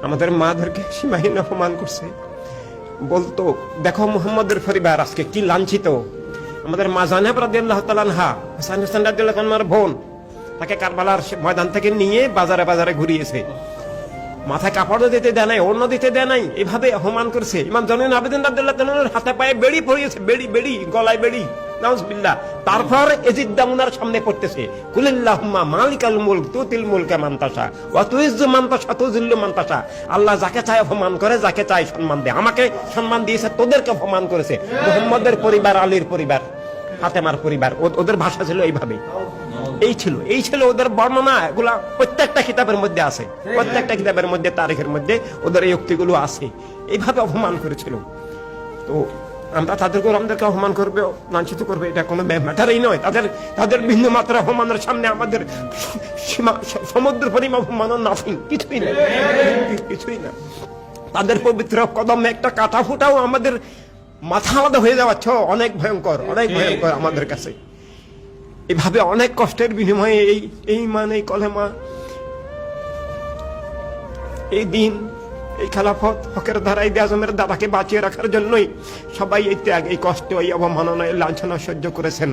আমাদের মাদেরকে সীমাহীন অপমান করছে। বলতো দেখো মুহাম্মদের পরিবার আজকে কি লাঞ্ছিত। আমাদের মা জানেব রাদিয়াল্লাহু তাআলা আনহা, হাসান হোসেন রাদিয়াল্লাহু তাআলার বোন, তাকে কারবালার ময়দান থেকে নিয়ে বাজারে বাজারে ঘুরিয়েছে, মাথায় কাপড়ও দিতে দেয় নাই, অন্য দিতে দেয় নাই, এভাবে অপমান করছে। ইমাম জয়নুল আবেদিন রাদিয়াল্লাহু তাআলার হাতে পায়ে বেড়ি পরিয়েছে, বেড়ি গলায় বেড়ি, নাউজুবিল্লাহ। তারপর এজিদ দামুনার সামনে পড়তেছে, কুলিল্লাহুম্মা মালিকাল মুলক তুতিল মুলকা মান তাশা ওয়া তুইজ্জু মান তাশা তুযিল্লু মান তাশা। আল্লাহ যাকে চায় অপমান করে, যাকে চায় সম্মান দেয়। আমাকে সম্মান দিয়েছে, তোদেরকে অপমান করেছে। মুহাম্মদের পরিবার, আলীর পরিবার, ফাতেমার পরিবার, ওদের ভাষা ছিল এইভাবে। এই ছিল ওদের বর্ণনা। এগুলা প্রত্যেকটা কিতাবের মধ্যে আছে, প্রত্যেকটা কিতাবের মধ্যে, তারিখের মধ্যে ওদের এই উক্তিগুলো আছে। এইভাবে অপমান করেছিল। তো আমরা আমাদেরকে অপমান করবে, লাঞ্ছিত করবে, এটা কোনো ম্যাটারই নয়। তাদের বিন্দু মাত্রা অপমানের সামনে আমাদের সমুদ্র পরিমাণ অপমান নাথিং, কিছুই না। তাদের পবিত্র কদমে একটা কাটা ফুটাও আমাদের মাথা আলাদা হয়ে যাওয়াচ্ছ, অনেক ভয়ঙ্কর আমাদের কাছে। এভাবে অনেক কষ্টের বিনিময়ে এই মানে কলেমা, এই দিন, এই খেলাফত, হকের ধারা, ঈদে আজমের দাদাকে বাঁচিয়ে রাখার জন্যই সবাই এই ত্যাগ, এই কষ্ট, এই অবমাননা, এই লাঞ্ছনা সহ্য করেছেন।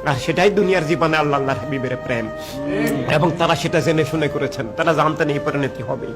আর সেটাই দুনিয়ার জীবনে আল্লাহর হাবিবের প্রেম, এবং তারা সেটা জেনে শুনে করেছেন। তারা জানতেন এই পরিণতি হবে।